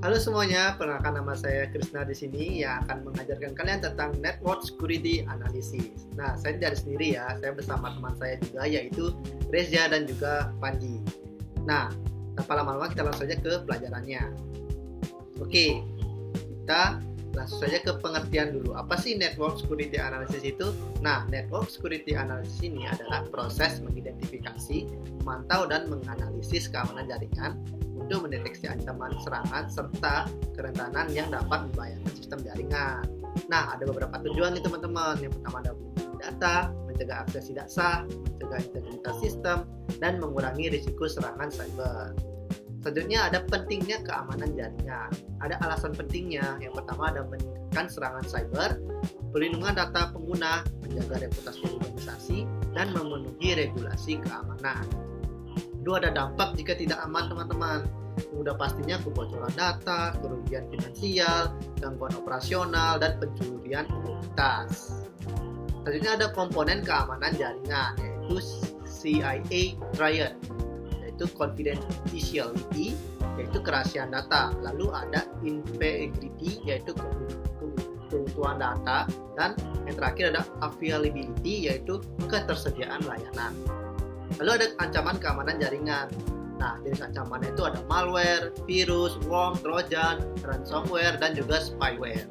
Halo semuanya, perkenalkan nama saya Krisna di sini yang akan mengajarkan kalian tentang Network Security Analysis. Nah, saya tidak sendiri ya, saya bersama teman saya juga yaitu Reza dan juga Panji. Nah, tanpa lama-lama kita langsung saja ke pelajarannya. Oke, kita langsung saja ke pengertian dulu. Apa sih Network Security Analysis itu? Nah, Network Security Analysis ini adalah proses mengidentifikasi, memantau, dan menganalisis keamanan jaringan untuk mendeteksi ancaman serangan serta kerentanan yang dapat membahayakan sistem jaringan. Nah, ada beberapa tujuan nih teman-teman. Yang pertama ada melindungi data, mencegah akses tidak sah, mencegah integritas sistem, dan mengurangi risiko serangan cyber. Selanjutnya ada pentingnya keamanan jaringan. Ada alasan pentingnya. Yang pertama ada meningkatkan serangan cyber, perlindungan data pengguna, menjaga reputasi organisasi, dan memenuhi regulasi keamanan. Kedua, ada dampak jika tidak aman teman-teman. Udah pastinya kebocoran data, kerugian finansial, gangguan operasional, dan pencurian identitas. Selanjutnya ada komponen keamanan jaringan, yaitu CIA Triad, yaitu confidentiality, yaitu kerahasiaan data. Lalu ada integrity, yaitu keutuhan data, dan yang terakhir ada availability, yaitu ketersediaan layanan. Lalu ada ancaman keamanan jaringan. Nah, jenis ancamannya itu ada malware, virus, worm, trojan, ransomware, dan juga spyware.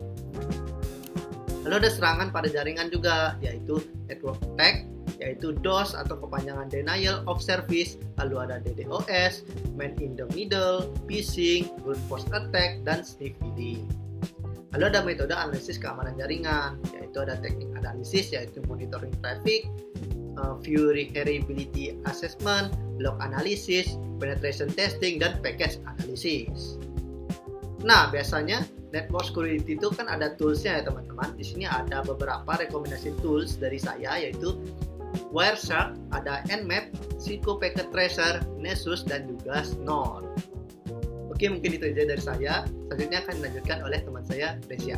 Lalu ada serangan pada jaringan juga, yaitu network attack, yaitu DOS atau kepanjangan Denial of Service. Lalu ada DDoS, Man in the Middle, phishing, brute force attack, dan sniffing. Lalu ada metode analisis keamanan jaringan, yaitu ada teknik analisis, yaitu monitoring traffic, vulnerability assessment, log analysis, penetration testing, dan package analysis. Nah, biasanya network security itu kan ada toolsnya ya teman-teman. Di sini ada beberapa rekomendasi tools dari saya, yaitu Wireshark, ada Nmap, Cisco Packet Tracer, Nessus, dan juga Snort. Oke, mungkin itu aja dari saya. Selanjutnya akan dilanjutkan oleh teman saya, Reza.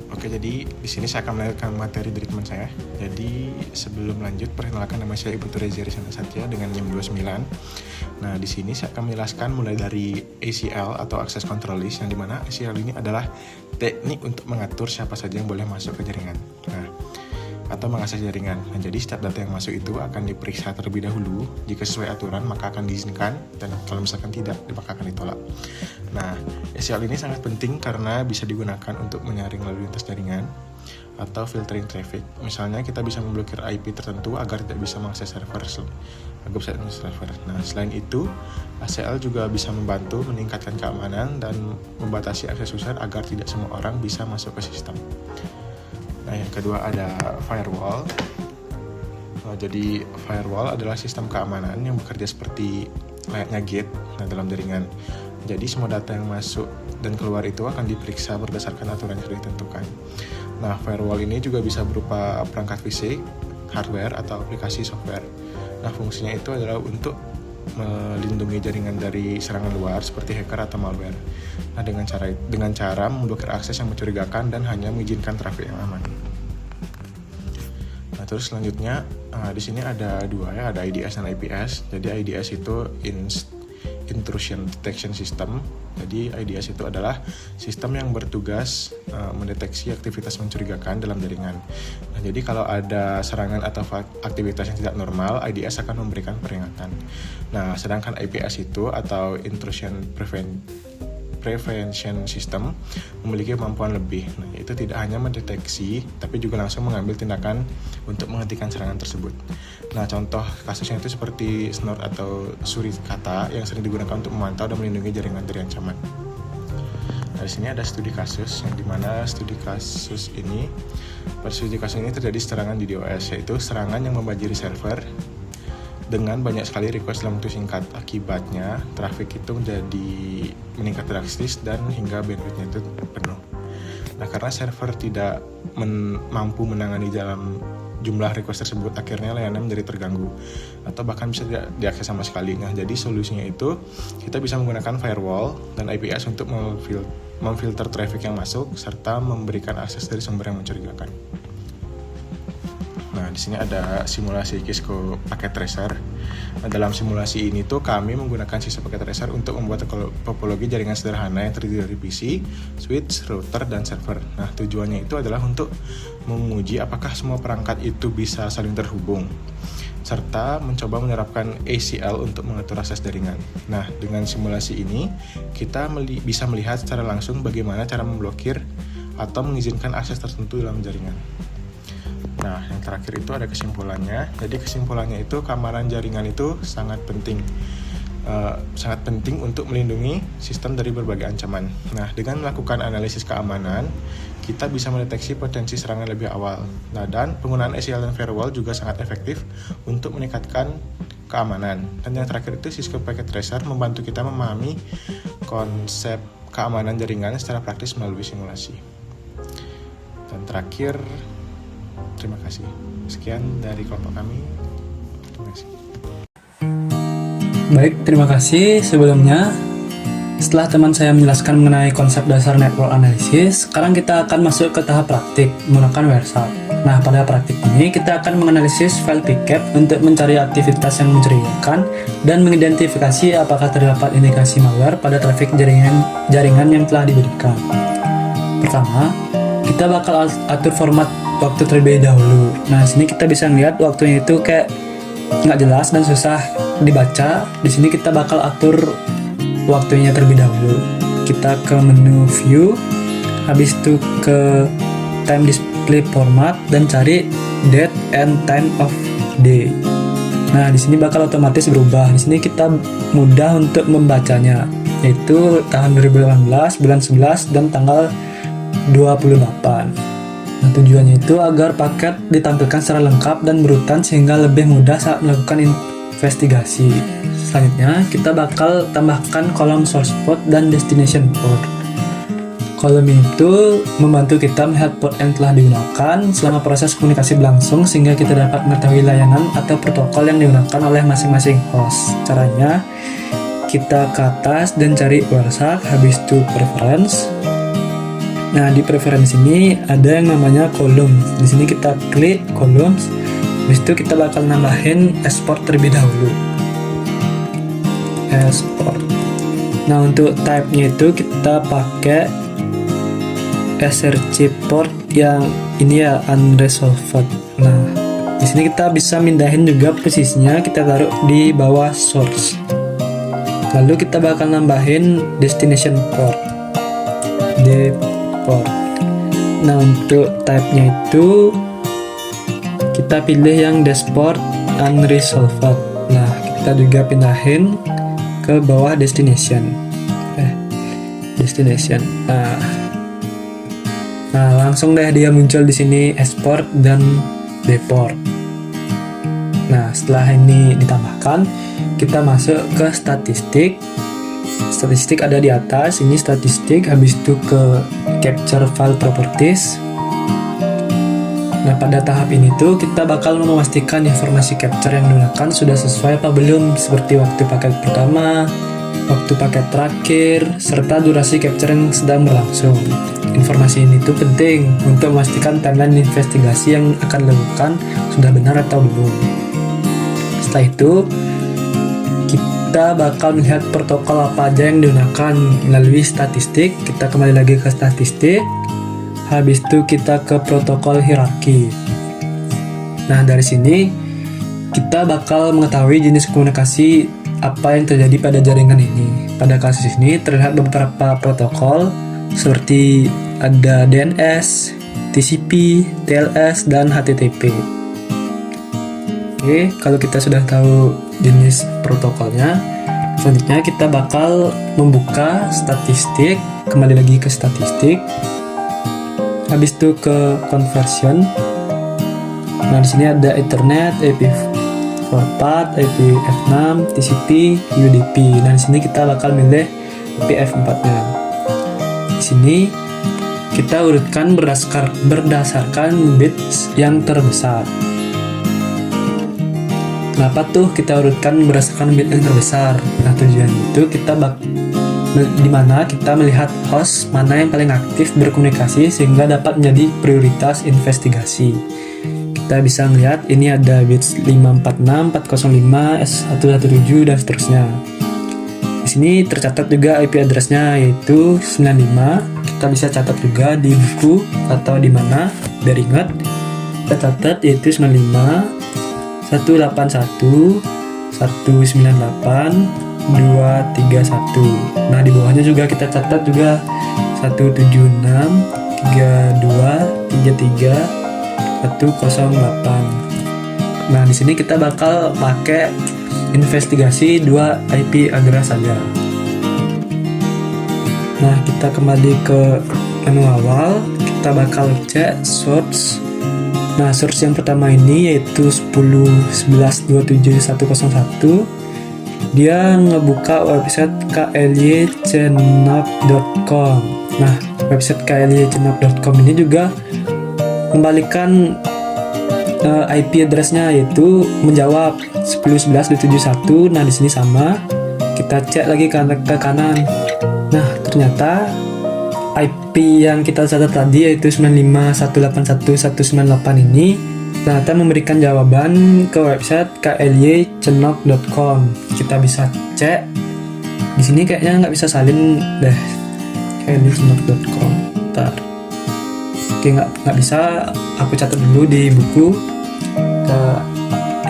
Oke, jadi di sini saya akan melanjutkan materi dari teman saya. Jadi sebelum lanjut, perkenalkan nama saya Ibu Reza Rizana Satya dengan NIM 29. Nah, di sini saya akan menjelaskan mulai dari ACL atau Access Control List, yang dimana ACL ini adalah teknik untuk mengatur siapa saja yang boleh masuk ke jaringan. Nah, atau mengakses jaringan. Nah, jadi setiap data yang masuk itu akan diperiksa terlebih dahulu. Jika sesuai aturan, maka akan diizinkan, dan kalau misalkan tidak, maka akan ditolak. Nah, ACL ini sangat penting karena bisa digunakan untuk menyaring lalu lintas jaringan atau filtering traffic. Misalnya kita bisa memblokir IP tertentu agar tidak bisa mengakses server. Nah, selain itu, ACL juga bisa membantu meningkatkan keamanan dan membatasi akses user agar tidak semua orang bisa masuk ke sistem. Nah, yang kedua ada firewall. Jadi firewall adalah sistem keamanan yang bekerja seperti layaknya gate dalam jaringan. Jadi semua data yang masuk dan keluar itu akan diperiksa berdasarkan aturan yang sudah ditentukan. Nah, firewall ini juga bisa berupa perangkat fisik, hardware, atau aplikasi software. Nah, fungsinya itu adalah untuk melindungi jaringan dari serangan luar seperti hacker atau malware. Nah, dengan cara memblokir akses yang mencurigakan dan hanya mengizinkan trafik yang aman. Nah, terus selanjutnya di sini ada dua ya, ada IDS dan IPS. Jadi IDS itu Intrusion Detection System. Jadi IDS itu adalah sistem yang bertugas mendeteksi aktivitas mencurigakan dalam jaringan. Nah, jadi kalau ada serangan atau aktivitas yang tidak normal, IDS akan memberikan peringatan. Nah, sedangkan IPS itu atau Intrusion Prevention System memiliki kemampuan lebih. Nah, itu tidak hanya mendeteksi, tapi juga langsung mengambil tindakan untuk menghentikan serangan tersebut. Nah, contoh kasusnya itu seperti Snort atau Surikata yang sering digunakan untuk memantau dan melindungi jaringan dari ancaman. Nah, di sini ada studi kasus, yang dimana studi kasus ini terjadi serangan di DOS, yaitu serangan yang membanjiri server dengan banyak sekali request dalam waktu singkat. Akibatnya, traffic itu meningkat drastis dan hingga bandwidth-nya itu penuh. Nah, karena server tidak mampu menangani dalam jumlah request tersebut, akhirnya layanan menjadi terganggu atau bahkan bisa tidak diakses sama sekali. Nah, jadi solusinya itu kita bisa menggunakan firewall dan IPS untuk memfilter traffic yang masuk serta memberikan akses dari sumber yang mencurigakan. Nah, di sini ada simulasi Cisco Packet Tracer. Nah, dalam simulasi ini tuh kami menggunakan Cisco Packet Tracer untuk membuat topologi jaringan sederhana yang terdiri dari PC, switch, router, dan server. Nah, tujuannya itu adalah untuk menguji apakah semua perangkat itu bisa saling terhubung, serta mencoba menerapkan ACL untuk mengatur akses jaringan. Nah, dengan simulasi ini, kita bisa melihat secara langsung bagaimana cara memblokir atau mengizinkan akses tertentu dalam jaringan. Nah, yang terakhir itu ada kesimpulannya. Jadi kesimpulannya itu keamanan jaringan itu sangat penting. Sangat penting untuk melindungi sistem dari berbagai ancaman. Nah, dengan melakukan analisis keamanan, kita bisa mendeteksi potensi serangan lebih awal. Nah, dan penggunaan ACL dan firewall juga sangat efektif untuk meningkatkan keamanan. Dan yang terakhir itu Cisco Packet Tracer membantu kita memahami konsep keamanan jaringan secara praktis melalui simulasi. Dan terakhir, terima kasih. Sekian dari kelompok kami. Terima kasih. Baik, terima kasih sebelumnya. Setelah teman saya menjelaskan mengenai konsep dasar network analysis, sekarang kita akan masuk ke tahap praktik menggunakan Wireshark. Nah, pada praktik ini kita akan menganalisis file pcap untuk mencari aktivitas yang mencurigakan dan mengidentifikasi apakah terdapat indikasi malware pada trafik jaringan yang telah diberikan. Pertama, kita bakal atur format waktu terlebih dahulu. Nah, sini kita bisa lihat waktunya itu kayak nggak jelas dan susah dibaca. Di sini kita bakal atur waktunya terlebih dahulu. Kita ke menu view, habis itu ke time display format dan cari date and time of day. Nah, di sini bakal otomatis berubah. Di sini kita mudah untuk membacanya, yaitu tahun 2018, bulan 11 dan tanggal 28. Nah, tujuannya itu agar paket ditampilkan secara lengkap dan berurutan sehingga lebih mudah saat melakukan investigasi. Selanjutnya, kita bakal tambahkan kolom source port dan destination port. Kolom itu membantu kita melihat port yang telah digunakan selama proses komunikasi berlangsung sehingga kita dapat mengetahui layanan atau protokol yang digunakan oleh masing-masing host. Caranya, kita ke atas dan cari Wireshark, habis itu preference. Nah, di preference ini ada yang namanya columns. Di sini kita klik columns. Habis itu kita bakal nambahin export terlebih dahulu. Export. Nah, untuk type-nya itu kita pakai SRC port yang ini ya, unresolved. Nah, di sini kita bisa mindahin juga posisinya, kita taruh di bawah source. Lalu kita bakal nambahin destination port. Nah, untuk type-nya itu kita pilih yang dashboard unresolved. Nah, kita juga pindahin ke bawah destination. Nah, langsung deh dia muncul di sini export dan deport. Nah, setelah ini ditambahkan, kita masuk ke statistik. Statistik ada di atas, ini statistik, habis itu ke capture file properties. Nah, pada tahap ini tuh kita bakal memastikan informasi capture yang digunakan sudah sesuai apa belum, seperti waktu paket pertama, waktu paket terakhir, serta durasi capture yang sedang berlangsung. Informasi ini tuh penting untuk memastikan timeline investigasi yang akan dilakukan sudah benar atau belum. Setelah itu, kita bakal melihat protokol apa aja yang digunakan melalui statistik. Kita kembali lagi ke statistik, habis itu kita ke protokol hierarki. Nah, dari sini kita bakal mengetahui jenis komunikasi apa yang terjadi pada jaringan ini. Pada kasus ini terlihat beberapa protokol seperti ada DNS, TCP, TLS, dan HTTP. Oke, kalau kita sudah tahu jenis protokolnya, selanjutnya kita bakal membuka statistik, kembali lagi ke statistik, habis itu ke conversion. Nah, di sini ada Ethernet, IP4, IPv6, TCP, UDP. Nah, di sini kita bakal milih IPv4-nya. Di sini kita urutkan berdasarkan bits yang terbesar. Kenapa tuh kita urutkan berdasarkan bit yang terbesar? Nah, tujuan itu dimana kita melihat host mana yang paling aktif berkomunikasi sehingga dapat menjadi prioritas investigasi. kita bisa melihat ini ada bits 546, 405, S117 dan seterusnya. Di sini tercatat juga IP address-nya yaitu 95. Kita bisa catat juga di buku atau di mana biar ingat. Kita catat yaitu 95 181 198 231. Nah, di bawahnya juga kita catat juga 176 32 33 108. Nah, di sini kita bakal pakai investigasi 2 IP address saja. Nah, kita kembali ke menu awal, kita bakal cek source. Nah, source yang pertama ini yaitu 10.11.27.101. Dia ngebuka website klycnap.com. Nah, website klycnap.com ini juga kembalikan IP address-nya yaitu menjawab 10.11.271. Nah, di sini sama. Kita cek lagi ke kanan. Nah, ternyata IP yang kita catat tadi yaitu 95.181.198 ini ternyata memberikan jawaban ke website klycnap.com. Kita bisa cek. Di sini kayaknya nggak bisa salin deh. klycnap.com. Bentar. Oke, nggak bisa. Aku catat dulu di buku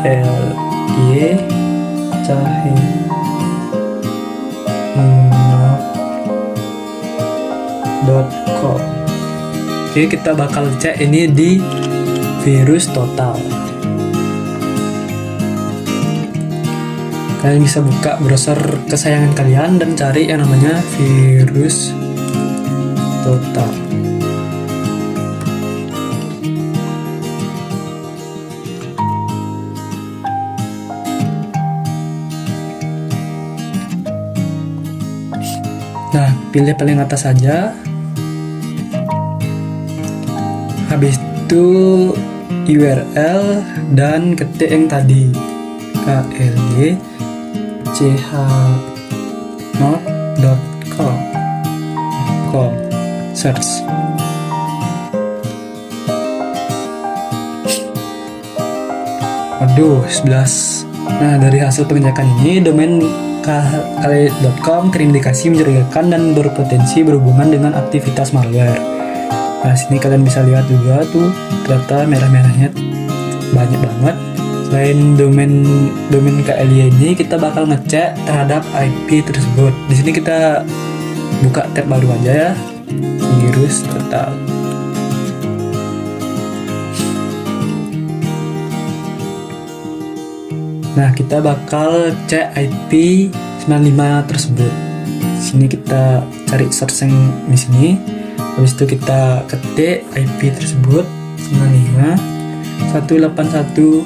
klycnap.com. Oke, kita bakal cek ini di virus total. Kalian bisa buka browser kesayangan kalian dan cari yang namanya virus total. Nah, pilih paling atas saja. Habis itu URL dan ketik yang tadi klychnot.com. Search. Waduh, 11. Nah, dari hasil pengecekan ini domain kly.com terindikasi mencurigakan dan berpotensi berhubungan dengan aktivitas malware. Nah, sini kalian bisa lihat juga tuh, ternyata merah-merahnya banyak banget. Selain domain KLY ini, kita bakal ngecek terhadap IP tersebut. Di sini kita buka tab baru aja ya, virus total. Nah, kita bakal cek IP 95 tersebut. Di sini kita cari search yang di sini. Habis itu kita ketik IP tersebut 95 181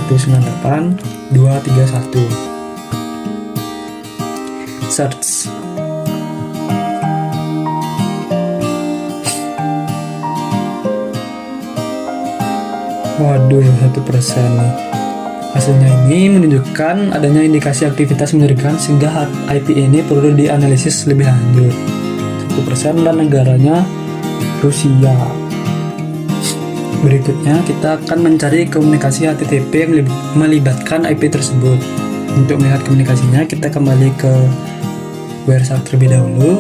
198 231. Search. Waduh, 1% nih. Hasilnya ini menunjukkan adanya indikasi aktivitas mencurigakan sehingga IP ini perlu dianalisis lebih lanjut. 1% dan negaranya Rusia. Berikutnya kita akan mencari komunikasi HTTP yang melibatkan IP tersebut. Untuk melihat komunikasinya kita kembali ke WireShark terlebih dahulu.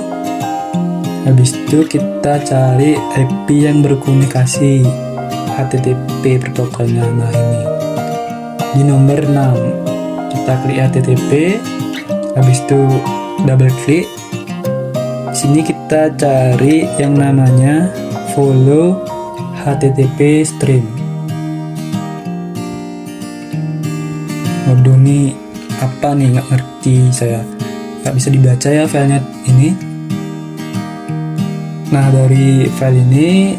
Habis itu kita cari IP yang berkomunikasi HTTP protokolnya. Nah, ini di nomor 6 kita klik HTTP, habis itu double klik. Sini kita cari yang namanya follow HTTP stream. Waduh, nih apa nih, nggak ngerti saya, nggak bisa dibaca ya filenya ini. Nah, dari file ini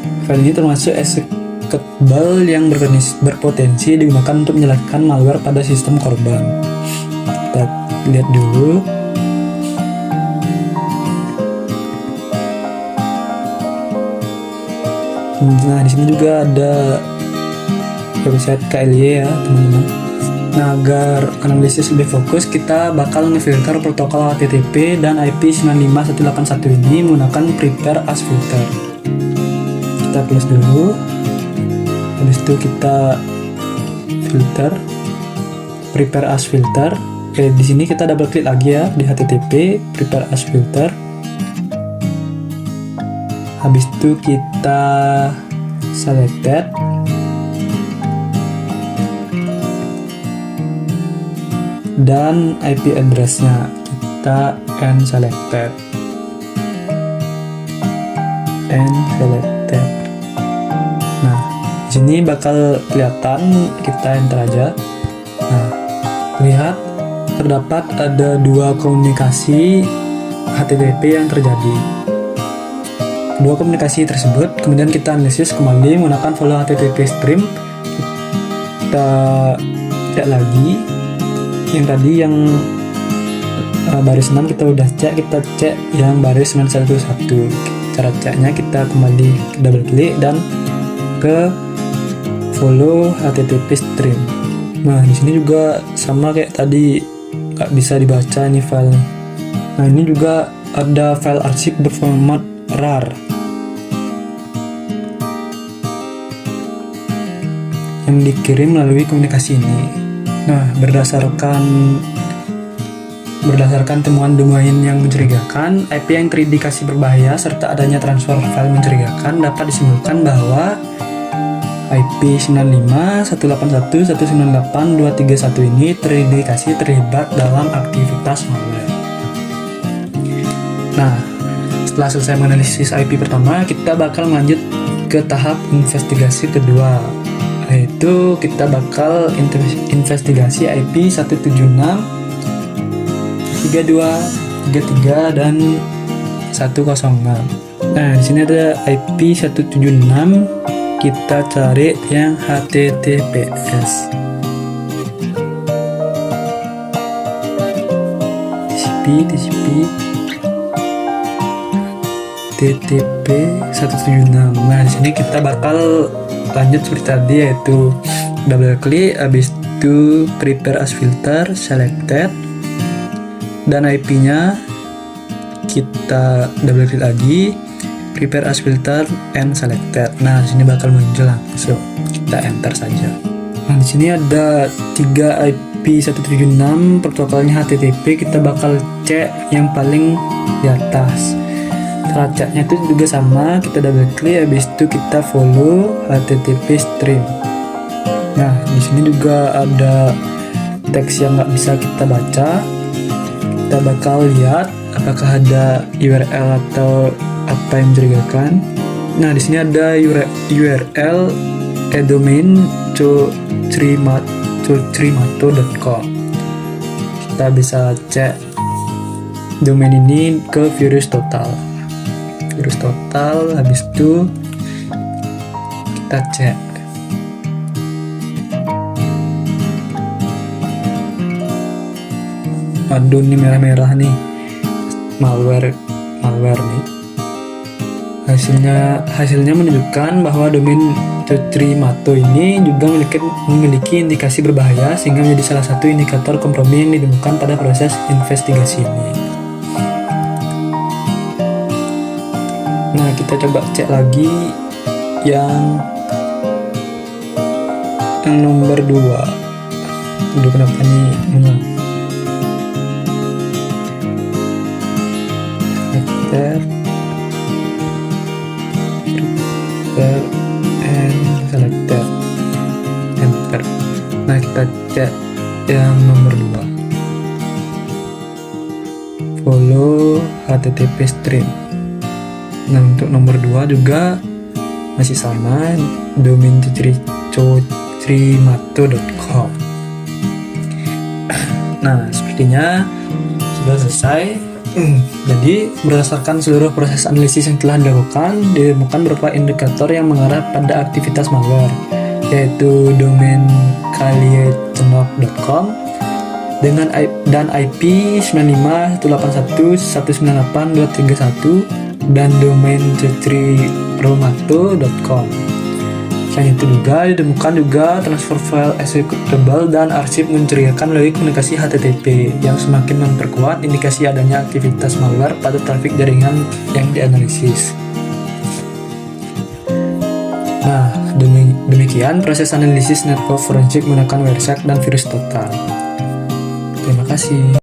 termasuk executable yang berpotensi digunakan untuk menyelesaikan malware pada sistem korban. Kita lihat dulu. Nah, di sini juga ada website KLY ya, teman-teman. Nah, agar analisis lebih fokus, kita bakal ngefilter protokol HTTP dan IP 95181 ini menggunakan prepare as filter. Kita close dulu. Habis itu kita filter, prepare as filter. Oke, di sini kita double klik lagi ya di HTTP prepare as filter. Habis itu kita selected, dan IP address-nya kita selected. Nah, di sini bakal kelihatan, kita enter aja. Nah, lihat terdapat ada 2 komunikasi HTTP yang terjadi. Dua komunikasi tersebut kemudian kita analisis kembali menggunakan follow HTTP stream. Kita cek lagi yang tadi yang baris 6 kita udah cek, kita cek yang baris 911. Cara ceknya kita kembali double klik dan ke follow HTTP stream. Nah, di sini juga sama kayak tadi, nggak bisa dibaca ini file. Nah, ini juga ada file arsip berformat RAR yang dikirim melalui komunikasi ini. Nah, berdasarkan temuan domain yang mencurigakan, IP yang terindikasi berbahaya serta adanya transfer file mencurigakan, dapat disimpulkan bahwa IP 95.181.198.231 ini terindikasi terlibat dalam aktivitas malware. Nah, setelah selesai menganalisis IP pertama, kita bakal lanjut ke tahap investigasi kedua, yaitu kita bakal investigasi IP 176.32.33 dan 106. Nah, di sini ada IP 176, kita cari yang HTTPS. TCP HTTP 176. Nah, di sini kita bakal lanjut seperti tadi, yaitu double klik, habis itu prepare as filter, selected, dan IP-nya kita double klik lagi, prepare as filter and selected. Nah, di sini bakal muncul langsung. Kita enter saja. Nah, di sini ada 3 IP 176, protokolnya HTTP. Kita bakal cek yang paling di atas. Cara ceknya itu juga sama, kita double klik, habis itu kita follow HTTP stream. Nah, di sini juga ada teks yang nggak bisa kita baca. Kita bakal lihat apakah ada URL atau apa yang mencurigakan. Nah, di sini ada URL domain chrimato.com. Kita bisa cek domain ini ke virus total, habis itu kita cek. Aduh, ini merah-merah nih, malware nih. Hasilnya menunjukkan bahwa domain Chrimato ini juga memiliki indikasi berbahaya, sehingga menjadi salah satu indikator kompromi yang ditemukan pada proses investigasi ini. Nah, kita coba cek lagi yang nomor 2. Aduh, kenapa nih menang? Selected, enter. Nah, kita cek yang nomor 2, follow HTTP stream. Nah, untuk nomor 2 juga masih sama, domain chrimato.com. Nah, sepertinya sudah selesai. Jadi, berdasarkan seluruh proses analisis yang telah dilakukan, ditemukan beberapa indikator yang mengarah pada aktivitas malware, yaitu domain kaliechenok.com dan IP 95.181.198.231 dan domain chrimato.com. Selain itu juga ditemukan transfer file executable dan arsip mencurigakan melalui komunikasi HTTP yang semakin memperkuat indikasi adanya aktivitas malware pada trafik jaringan yang dianalisis. Nah, Demikian proses analisis network forensik menggunakan Wireshark dan virus total. Terima kasih.